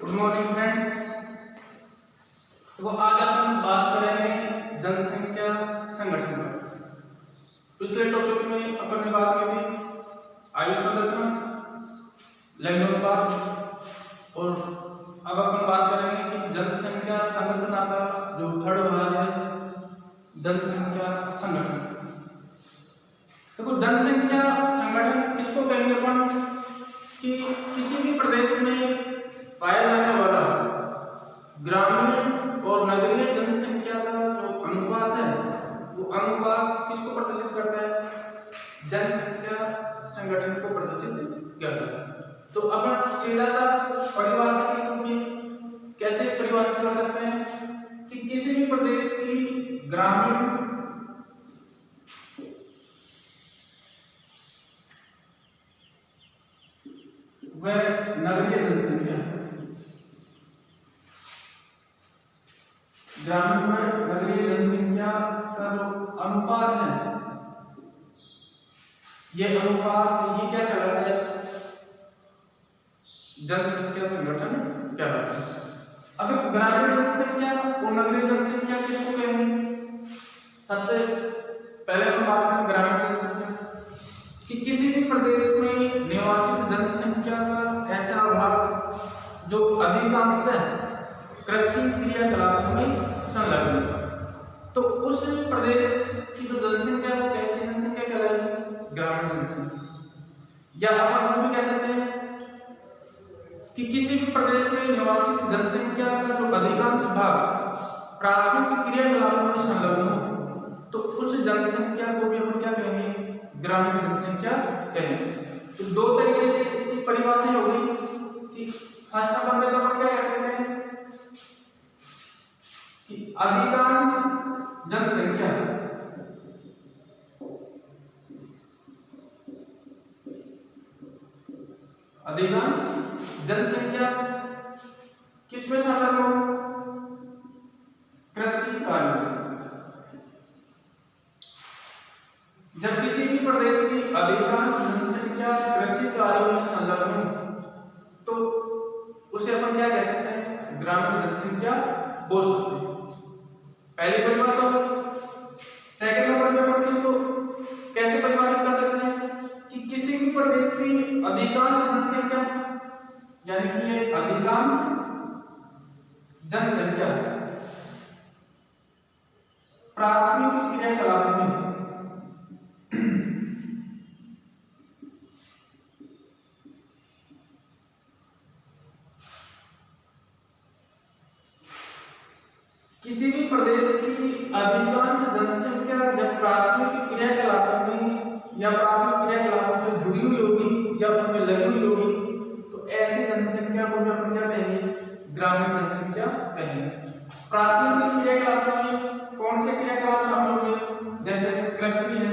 Good morning friends. तो आज हम बात करेंगे जनसंख्या संगठन पर। पिछले टॉपिक में अपन ने बात की थी आयु संरचना, लिंग अनुपात, और अब अपन बात करेंगे कि जनसंख्या संरचना का जो थर्ड भाग है जनसंख्या संगठन। देखो जनसंख्या संगठन किसको कहेंगे अपन कि किसी भी प्रदेश में पाया जाने वाला ग्रामीण और नगरीय जनसंख्या का जो अनुपात है वो अनुपात किसको प्रदर्शित करता है? जनसंख्या संगठन को प्रदर्शित करता है। तो अपन सीधा सा परिभाषा के रूप में कैसे परिभाषित कर सकते हैं कि किसी भी प्रदेश की ग्रामीण व नगरीय जनसंख्या, ग्रामीण व नगरीय जनसंख्या का जो अनुपात है यह अनुपात ही क्या कहलाता है? जनसंख्या संगठन कहलाता है। अगर ग्रामीण जनसंख्या और नगरीय जनसंख्या किसको कहेंगे? सबसे पहले हम बात करें ग्रामीण जनसंख्या कि किसी भी प्रदेश में निवासित जनसंख्या का ऐसा भाग जो अधिकांशतः कृषि क्रियाकलापों में संलग्न है। तो उस प्रदेश की जो जनसंख्या वो कैसी जनसंख्या कहलाएगी? ग्रामीण जनसंख्या। या अपन वो भी कह सकते हैं कि किसी भी प्रदेश में निवासित जनसंख्या का जो अधिकांश भाग प्राथमिक क्रियाकलापों में संलग्न हो तो उस जनसंख्या को भी हम क्या कहेंगे? ग्रामीण जनसंख्या कहेंगे। तो दो तरीके से इसकी परिभाषा होगी कि फर्स्ट नंबर पर अपन क्या कह सकते हैं कि अधिकांश जनसंख्या किसमें संलग्न हो? कृषि कार्य में। जब किसी भी प्रदेश की अधिकांश जनसंख्या कृषि कार्यों में संलग्न हो तो उसे अपन क्या कह सकते हैं? ग्रामीण जनसंख्या बोल सकते हैं। पहली परिभाषा होगी। सेकंड नंबर पे अपन किसको कैसे परिभाषित कर सकते हैं कि किसी भी प्रदेश की अधिकांश जनसंख्या, यानी कि ये अधिकांश जनसंख्या प्राथमिक क्रियाकलापों में किसी भी प्रदेश की अधिकांश जनसंख्या जब प्राथमिक क्रियाकलापों में या प्राथमिक क्रियाकलापों से जुड़ी हुई होगी या उनमें लगी हुई होगी तो ऐसी जनसंख्या को भी अपन क्या कहेंगे? ग्रामीण जनसंख्या कहेंगे। प्राथमिक क्रियाकलापों में कौन से क्रियाकलाप शामिल होंगे? जैसे कृषि है,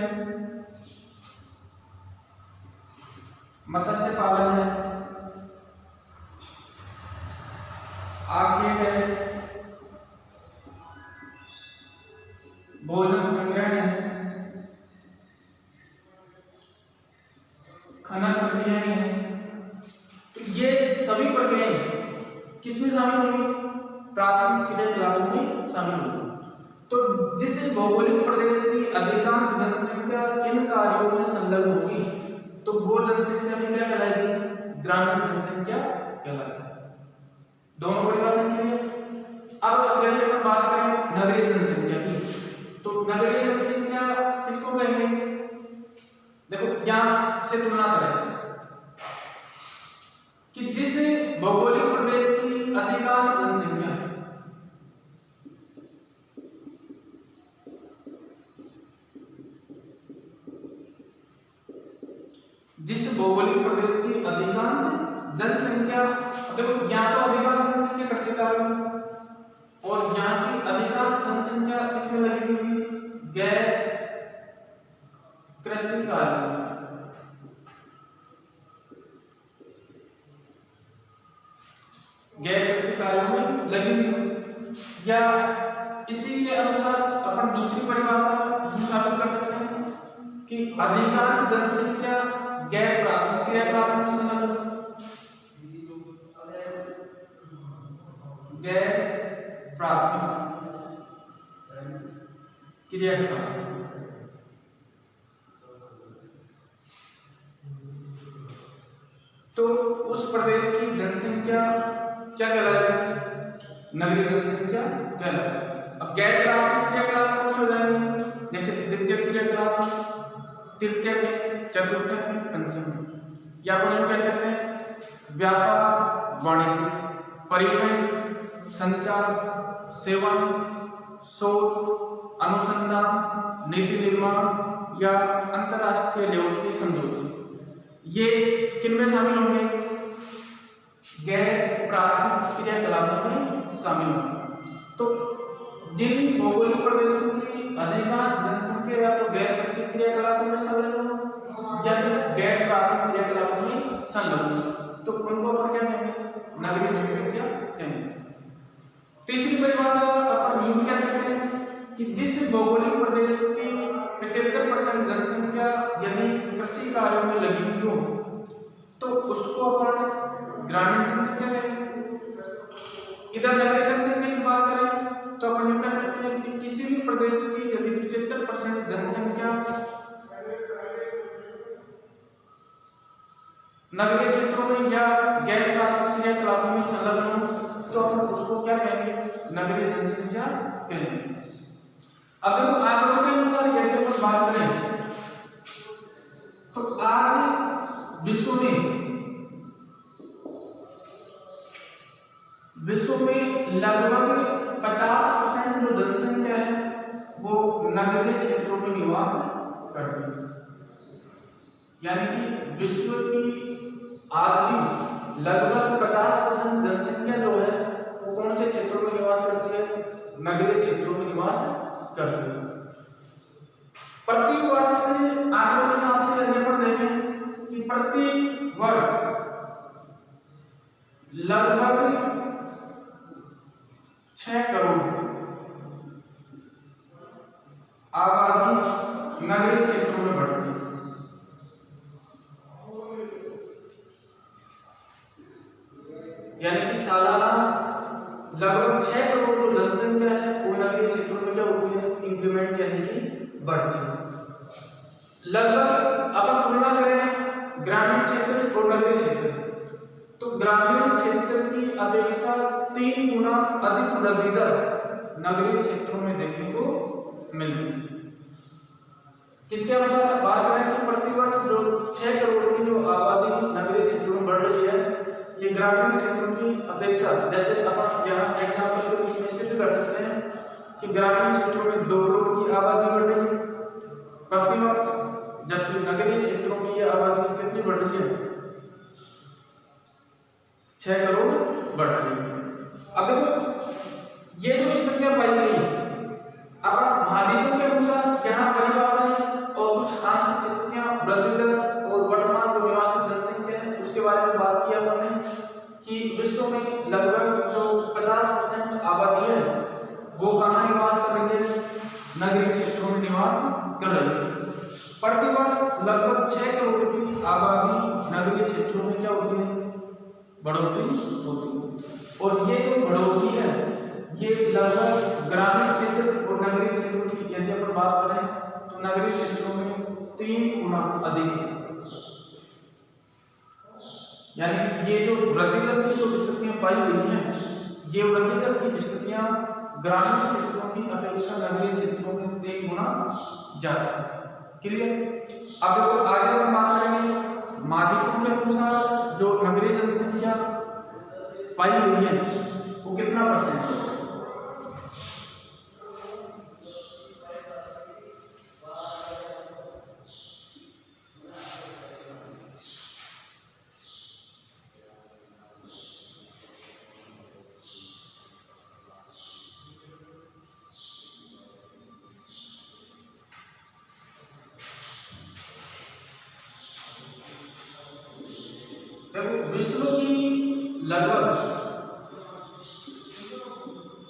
मत्स्य पालन है, आखेट है, भोजन संग्रहण है, खनन प्रक्रियाएं हैं। तो ये सभी प्रक्रियाएं किसमें शामिल होंगी? प्राथमिक क्रियाकलापों में शामिल होंगी। तो जिस भौगोलिक प्रदेश की अधिकांश जनसंख्या इन कार्यों में संलग्न होगी तो वो जनसंख्या भी क्या कहलाएगी? ग्रामीण जनसंख्या कहलाएगी। दोनों परिभाषा की है। अब अगर अपन बात करें नगरीय जनसंख्या की तो नगरीय जनसंख्या किसको कहेंगे? देखो यहाँ से तुलना करें कि जिस भौगोलिक प्रदेश की अधिकांश जनसंख्या देखो यहाँ तो अधिकांश जनसंख्या कृषि कार्य और यहाँ की अधिकांश जनसंख्या किसमें लगी हुई? गैर कृषि कार्य। गैर कृषि कार्यों में लगी हुई, या इसी के अनुसार अपन दूसरी परिभाषा यूं साबित कर सकते हैं कि अधिकांश जनसंख्या गैर प्राथमिक क्रियाकलापों में संलग्न गैर प्राथमिक क्रियाकलाप। तो उस प्रदेश की जनसंख्या क्या कहलाएगी? नगरीय जनसंख्या कहलाएगी। अब गैर प्राथमिक क्रियाकलाप कुछ हो जाएंगे, जैसे द्वितीय क्रियाकलाप, तृतीय के, चतुर्थ के, पंचम। या अपन यूं कह सकते हैं व्यापार, वाणिज्य, परिवहन, संचार, सेवन, शोध, अनुसंधान, नीति निर्माण या अंतरराष्ट्रीय लेवल के समझौते, ये किनमें शामिल होंगे? गैर प्राथमिक क्रियाकलापों में शामिल होंगे। तो जिन भौगोलिक प्रदेशों की अधिकांश जनसंख्या या तो गैर कृषि क्रियाकलापों में संलग्न हो या फिर गैर प्राथमिक क्रियाकलापों में संलग्न हो, तो उनको अपन क्या कहेंगे? नगरीय जनसंख्या कहेंगे। तीसरी परिभाषा अपन यूं कह सकते हैं कि जिस भौगोलिक प्रदेश की 75% जनसंख्या यदि कृषि कार्यों में लगी हुई हो तो उसको अपन ग्रामीण जनसंख्या कहेंगे। इधर नगरीय जनसंख्या की बात करें तो अपन ये कह सकते हैं कि किसी भी प्रदेश की यदि 75% जनसंख्या नगरीय क्षेत्रों में या गैर प्राथमिक क्रियाकलापों में संलग्न हो तो अपन उसको क्या कहेंगे? नगरीय जनसंख्या कहेंगे। अब देखो आंकड़ों के अनुसार यदि अपन बात करें तो आज विश्व में लगभग 50% जो जनसंख्या है वो नगरीय क्षेत्रों में निवास करती है। यानी कि विश्व की आज भी लगभग 50% जनसंख्या जो है वो कौन से क्षेत्रों में निवास करती है? नगरीय क्षेत्रों में निवास करती है। प्रति वर्ष आंकड़ों के हिसाब से यदि अपन देखें कि प्रति वर्ष लगभग 6 करोड़ आबादी नगरीय क्षेत्रों में बढ़ती है। यानी कि सालाना लगभग 6 करोड़ जो जनसंख्या है वो नगरीय क्षेत्रों में क्या होती है? इंक्रीमेंट यानी कि बढ़ती है। लगभग अपन तुलना करें ग्रामीण क्षेत्र और नगरीय क्षेत्र तो ग्रामीण क्षेत्र की अपेक्षा 3 गुना अधिक वृद्धि दर नगरीय क्षेत्रों में देखने को मिलती है। किसके अनुसार बात करें कि प्रतिवर्ष जो 6 करोड़ की जो आबादी नगरीय क्षेत्रों में बढ़ रही है ये ग्रामीण क्षेत्रों की अपेक्षा, जैसे अपन यहाँ एग्जाम्पल के रूप में सिद्ध कर सकते हैं कि ग्रामीण क्षेत्रों में 2 करोड़ की आबादी बढ़ रही है प्रतिवर्ष, जबकि नगरीय क्षेत्रों में ये आबादी कितनी बढ़ रही है? 6 करोड़ बढ़ रही है। अब देखो ये जो स्थितियां पाई गई अब महाद्वीपों के अनुसार यहाँ परिभाषाएं और कुछ आंशिक स्थितियां वृद्धि दर और वर्तमान जो निवासी जनसंख्या है उसके बारे में बात की अपन ने कि विश्व में लगभग जो 50% आबादी है वो कहाँ निवास कर रही है? नगरीय क्षेत्रों में निवास कर रही है। प्रतिवर्ष लगभग 6 करोड़ की आबादी नगरीय क्षेत्रों में क्या होती है? बढ़ोतरी होती है। और ये जो बढ़ोतरी है ये लगभग ग्रामीण क्षेत्र और नगरीय क्षेत्रों की यदि अपन बात करें तो नगरीय क्षेत्रों में 3 गुना अधिक है। यानी कि ये जो वृद्धि दर की जो स्थितियां पाई गई हैं ये वृद्धि दर की स्थितियां ग्रामीण क्षेत्रों की अपेक्षा नगरीय क्षेत्रों में 3 गुना ज्यादा है। क्लियर? अब देखो आगे हम बात करेंगे महाद्वीपों के अनुसार जो नगरीय जनसंख्या पाई गई है वो कितना परसेंट है? विश्व की लगभग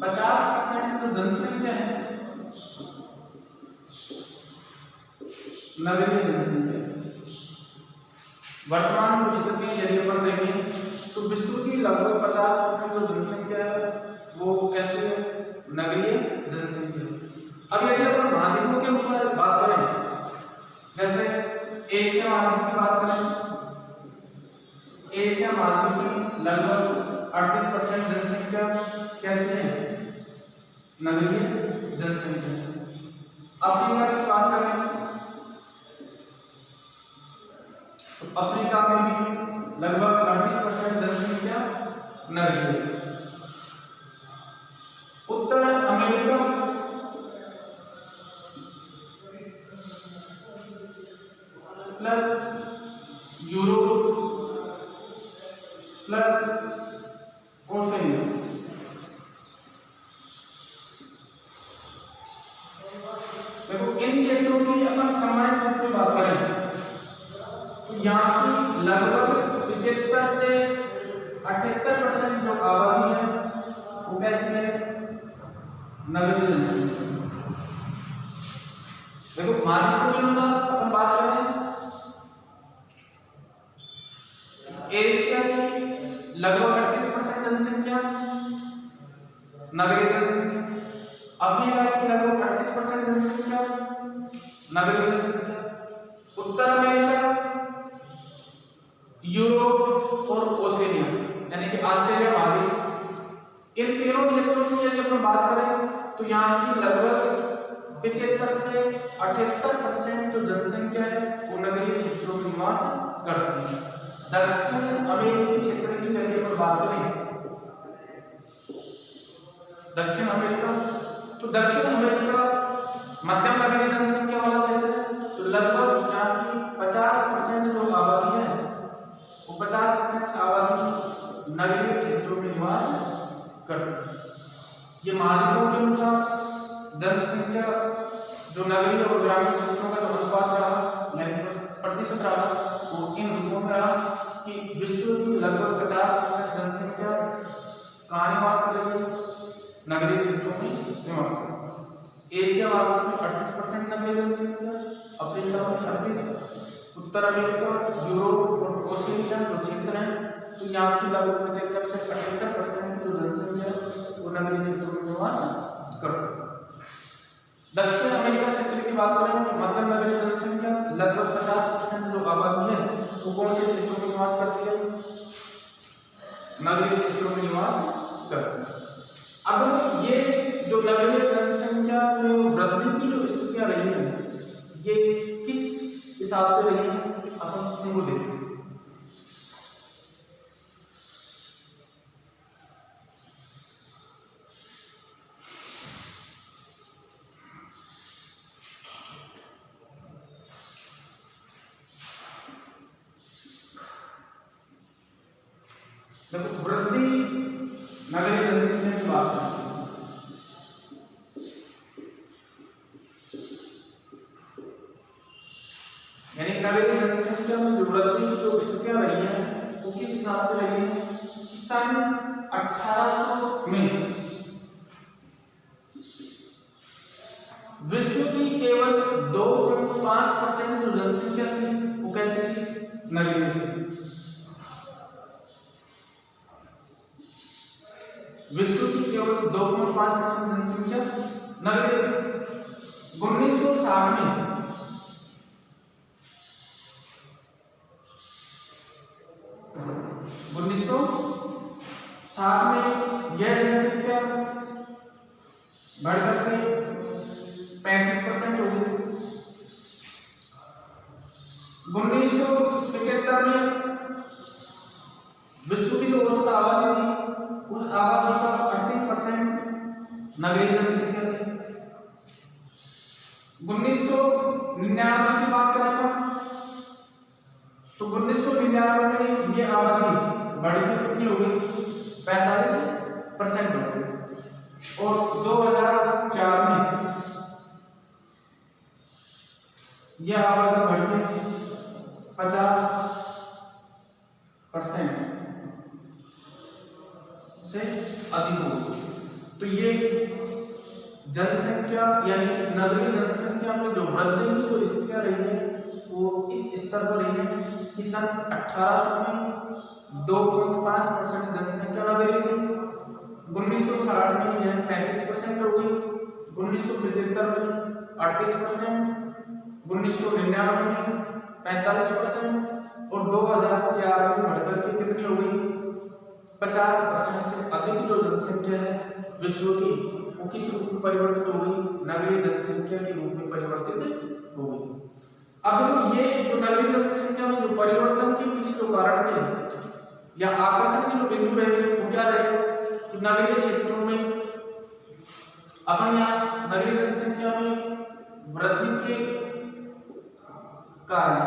50% जो जनसंख्या है नगरीय जनसंख्या। वर्तमान स्थिति यदि अपन देखें तो विश्व की लगभग 50% जो जनसंख्या है वो कैसे है, नगरीय जनसंख्या। अब यदि अपन माध्यमों के अनुसार बात करें, जैसे एशिया माध्यम की बात करें, एशिया माध्यम की लगभग 38% जनसंख्या कैसे है, नगरीय जनसंख्या। अफ्रीका की बात करें तो अफ्रीका में भी लगभग 38% जनसंख्या नगरीय। उत्तर America plus Europe plus Oceania, देखो इन क्षेत्रों की अपन कंबाइंड रूप में बात करें तो यहाँ की लगभग 75 से 78% जो आबादी है वो कैसी है, नगरीय जनसंख्या। देखो माध्यमों के अनुसार अपन बात करें, एशिया की लगभग 38% जनसंख्या नगरीय जनसंख्या, अफ्रीका की लगभग 38% जनसंख्या नगरीय जनसंख्या, उत्तर अमेरिका, यूरोप और ओशिनिया यानी कि ऑस्ट्रेलिया महाद्वीप, इन तीनों क्षेत्रों की यदि अपन बात करें तो यहाँ की लगभग 75 से 78% जो जनसंख्या है वो नगरीय क्षेत्रों में निवास करती है। दक्षिण अमेरिकी क्षेत्र की यदि अपन बात करें, दक्षिण अमेरिका, तो दक्षिण अमेरिका मध्यम नगरीय जनसंख्या वाला क्षेत्र है। तो लगभग यहाँ की 50% जो आबादी है वो 50% आबादी नगरीय क्षेत्रों में निवास करती है। ये मानकों के अनुसार जनसंख्या जो नगरीय और ग्रामीण क्षेत्रों का जो अनुपात रहा यानी प्रतिशत रहा वो इन रूपों में रहा कि विश्व की लगभग 50% जनसंख्या कहाँ निवास कर रही है, नगरीय क्षेत्रों में निवास कर रही है। एशिया वालों में 38% नगरीय जनसंख्या, अफ्रीका में 38%, उत्तर अमेरिका, यूरोप और ओशिनिया जो क्षेत्र हैं तो यहाँ की लगभग 75 से 78% जो जनसंख्या वो नगरीय क्षेत्रों में निवास करती है। दक्षिण अमेरिका क्षेत्र की बात करें तो मध्यम नगरीय जनसंख्या लगभग 50% जो आबादी है वो कौन से क्षेत्रों में निवास करती है, नगरीय क्षेत्रों में निवास करती है। अब ये जो नगरीय जनसंख्या में वृद्धि की जो स्थितियां रही है ये किस हिसाब से रही है अपन उनको देखते हैं। देखो वृद्धि नगरीय जनसंख्या की बात है, यानी नगरीय जनसंख्या में जो वृद्धि की जो स्थितियां रही हैं वो किस हिसाब से रही है कि सन 1800 में विश्व की केवल 2.5% जो जनसंख्या थी वो कैसे थी, नगरीय थी। विश्व की केवल 2.5% जनसंख्या नगरीय थी। 1960 में यह जनसंख्या बढ़कर के 35% हो गई। 1975 में विश्व की जो औसत आबादी थी उस आबादी का 38% नगरीय जनसंख्या थी। 1999 की बात करें तो 1999 में ये आबादी बढ़ी थी, कितनी हो गई, 45% हो गई। और 2004 में यह आबादी बढ़ गई 50% से अधिक हो। तो ये जनसंख्या यानी नगरीय जनसंख्या में जो वृद्धि की जो स्थितियां रही है वो इस स्तर पर रही है कि सन 1800 में 2.5% जनसंख्या नगरीय थी 1960 में यह 35% हो गई, 1975 में 38%, 1999 में 45% और 2004 में बढ़कर के कितनी हो गई 50% से अधिक जो जनसंख्या है विश्व की वो किस रूप में परिवर्तित हो गई, नगरीय जनसंख्या के रूप में परिवर्तित हो गई। अब देखो ये जो नगरीय जनसंख्या में जो परिवर्तन के पीछे जो कारण थे या आकर्षण के जो बिंदु रहे वो क्या रहे कि नगरीय क्षेत्रों में अपन यहाँ नगरीय जनसंख्या में वृद्धि के कारण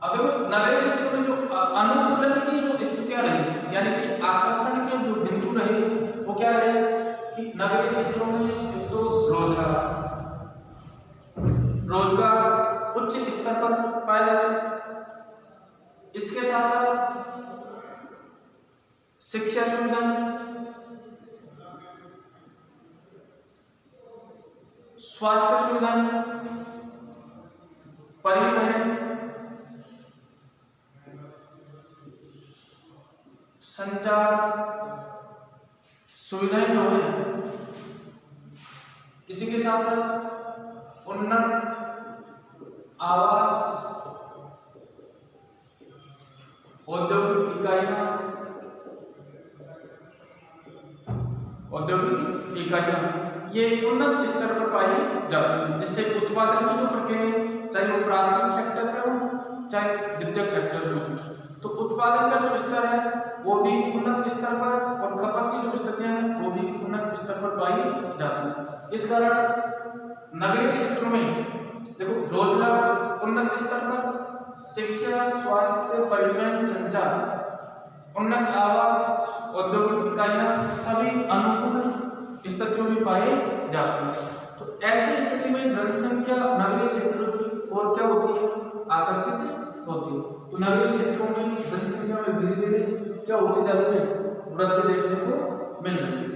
अब देखो नगरीय क्षेत्रों में जो अनुकूलन की जो स्थितियां रही यानी कि आकर्षण के जो बिंदु रहे वो क्या रहे कि नगरीय क्षेत्रों में एक तो रोजगार उच्च स्तर पर पाए जाते हैं, इसके साथ साथ शिक्षा सुविधा, स्वास्थ्य सुविधा, परिवहन, संचार सुविधाएं जो है, इसी के साथ साथ उन्नत आवास, औद्योगिक इकाइयां ये उन्नत स्तर पर पाई जाती है, जिससे उत्पादन की जो प्रक्रिया है चाहे वो प्राथमिक सेक्टर पे हो चाहे द्वितीयक सेक्टर पे हो, तो उत्पादन का जो स्तर है वो भी उन्नत स्तर पर और खपत की जो स्थितियां हैं वो भी उन्नत स्तर पर पाई जाती है। इस कारण नगरीय क्षेत्रों में देखो रोजगार उन्नत स्तर पर, शिक्षा, स्वास्थ्य, परिवहन, संचार, उन्नत आवास, औद्योगिक इकाइयां सभी अनुकूल स्थितियों में पाए जाते हैं। तो ऐसी स्थिति में जनसंख्या नगरीय क्षेत्रों की और क्या होती है आकर्षित होती है। तो नगरीय क्षेत्रों में जनसंख्या में धीरे धीरे क्या होती जा रही है वृद्धि देखने को मिल रही है।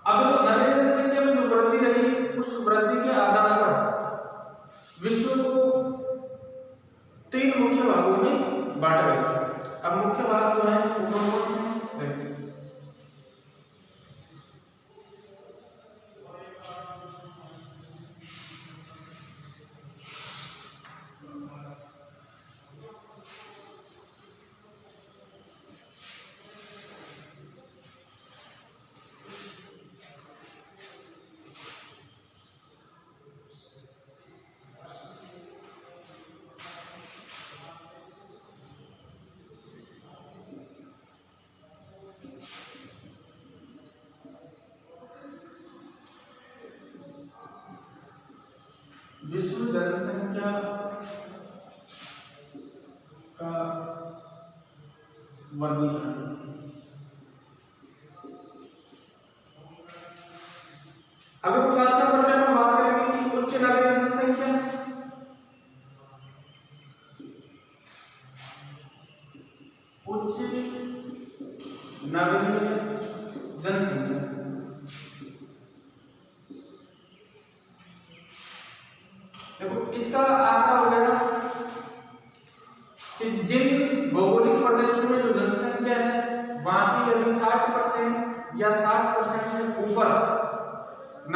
अब नगरीय जनसंख्या में जो वृद्धि रही उस वृद्धि के आधार पर विश्व को 3 मुख्य भागों में बांटा गया। अब मुख्य भाग जो है विश्व जनसंख्या का वर्गीकरण। अभी फर्स्ट नंबर पे हम बात करेंगे कि उच्च नगरीय जनसंख्या, उच्च नगरीय जनसंख्या देखो इसका आंकड़ा हो गया कि जिन भौगोलिक प्रदेशों में जो जनसंख्या है वहां की यदि 60% या 60% से ऊपर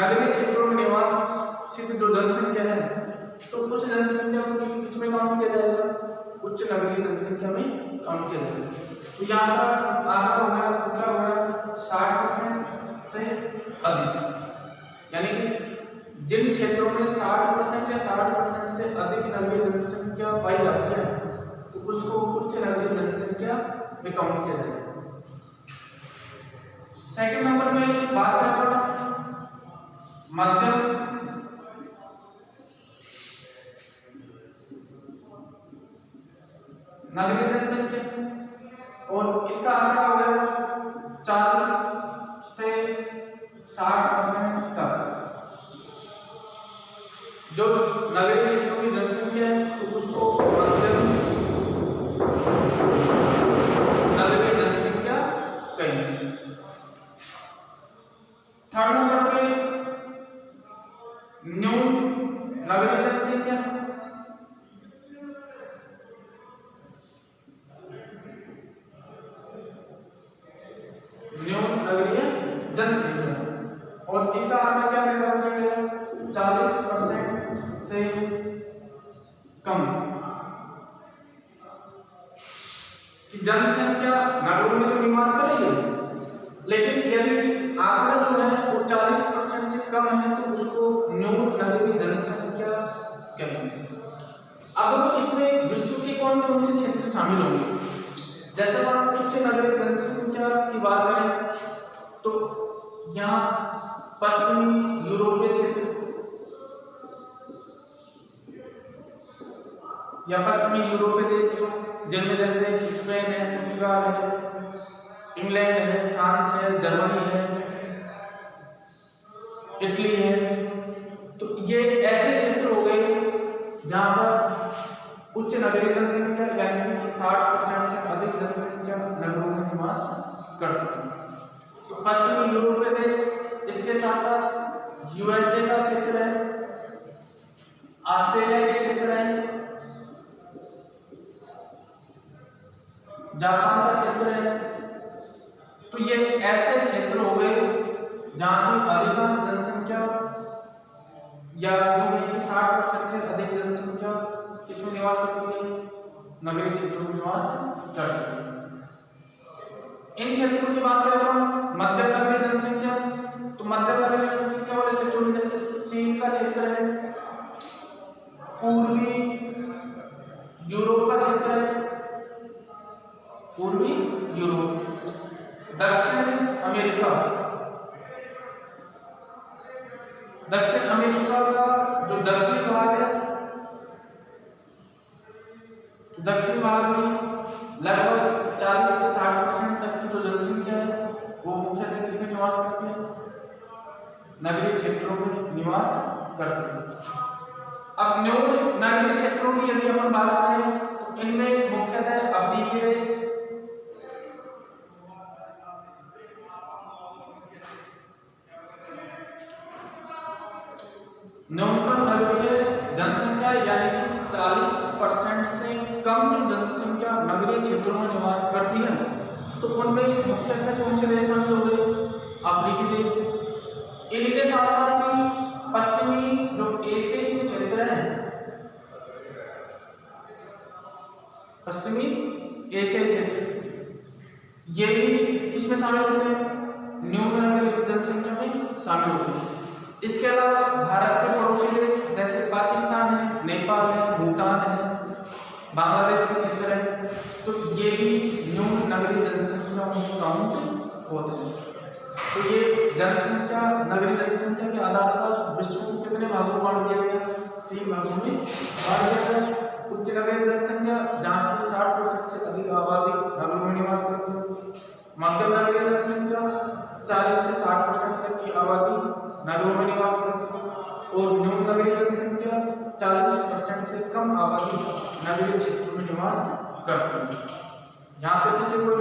नगरीय क्षेत्रों में निवासित जो जनसंख्या है तो उस जनसंख्या को किसमें काउंट किया जाएगा उच्च नगरीय जनसंख्या में काउंट किया जाएगा। तो यहाँ पर आंकड़ा हो गया क्या हो गया 60% से अधिक, यानी कि जिन क्षेत्रों में 60% या 60% से अधिक नगरीय जनसंख्या पाई जाती है तो उसको उच्च नगरीय जनसंख्या में काउंट किया जाएगा। सेकंड नंबर में बात करें मध्यम नगरीय जनसंख्या और इसका आंकड़ा हो गया 40 से 60% तक। जो नगरीय क्षेत्रों की जनसंख्या है तो उसको मध्यम नगरीय जनसंख्या कहेंगे। थर्ड नंबर पे न्यून नगरीय जनसंख्या 40% से कम कि जनसंख्या नगरों में तो निवास कर रही है, लेकिन यदि आंकड़ा जो है वो 40% से कम है तो उसको न्यून नगरीय जनसंख्या कहते हैं। अब इसमें विश्व के कौन से क्षेत्र शामिल होंगे? जैसे हम उच्च नगरीय जनसंख्या की बात करें तो यहाँ पश्चिमी यूरोपीय क्षेत्र या पश्चिमी यूरोपीय देश जिनमें जैसे स्पेन है, पुर्तगाल है, इंग्लैंड है, फ्रांस है, जर्मनी है, इटली है, तो ये ऐसे क्षेत्र हो गए जहाँ पर उच्च नगरीय जनसंख्या यानी कि 60% से अधिक जनसंख्या नगरों में निवास करती है। तो पश्चिमी यूरोपीय देश, इसके साथ साथ यूएसए का क्षेत्र है, ऑस्ट्रेलिया के क्षेत्र है, जापान का क्षेत्र है। तो ये ऐसे क्षेत्र हो गए जहाँ की अधिकांश जनसंख्या या 60% से अधिक जनसंख्या किसमें निवास करती है? नगरीय क्षेत्रों में निवास करती है। इन क्षेत्रों की बात करें तो मध्यम नगरीय जनसंख्या, तो मध्यम नगरीय जनसंख्या वाले क्षेत्रों में जैसे चीन का क्षेत्र है, पूर्वी यूरोप का क्षेत्र है, पूर्वी यूरोप, दक्षिण अमेरिका, दक्षिण अमेरिका का जो दक्षिणी भाग है, तो दक्षिणी भाग में लगभग 40 से 60% तक की जो जनसंख्या है वो मुख्यतः किसमें निवास करती है? नगरीय क्षेत्रों में निवास करती है। अब न्यून नगरीय क्षेत्रों की यदि हम बात करें तो इनमें मुख्यतः अफ्रीकी देश, न्यूनतम नगरीय जनसंख्या यानी कि 40% से कम जनसंख्या नगरीय क्षेत्रों में निवास करती है, तो उनमें मुख्यतः कौन से देश शामिल हो गए? अफ्रीकी देश। इनके साथ साथ ही पश्चिमी जो एशियाई के क्षेत्र हैं, पश्चिमी एशियाई क्षेत्र, ये भी किसमें शामिल होते हैं? न्यून नगरीय जनसंख्या में शामिल होते हैं। इसके अलावा भारत के पड़ोसी देश जैसे पाकिस्तान है, नेपाल है, भूटान है, बांग्लादेश के क्षेत्र है, तो ये भी न्यून नगरीय जनसंख्या में काउंट होते हैं। तो ये जनसंख्या, नगरीय जनसंख्या के आधार पर विश्व को कितने भागों में बांट दिया गया? 3 भागों में बांट दिया गया। उच्च नगरीय जनसंख्या जहाँ की 60% से अधिक आबादी नगरों में निवास करती है, मध्यम नगरीय जनसंख्या 40 से 60% तक की आबादी नगरों में निवास करती है, और न्यून नगरीय जनसंख्या 40% से कम आबादी नगरीय क्षेत्रों में निवास करती है। यहाँ तक किसी कोई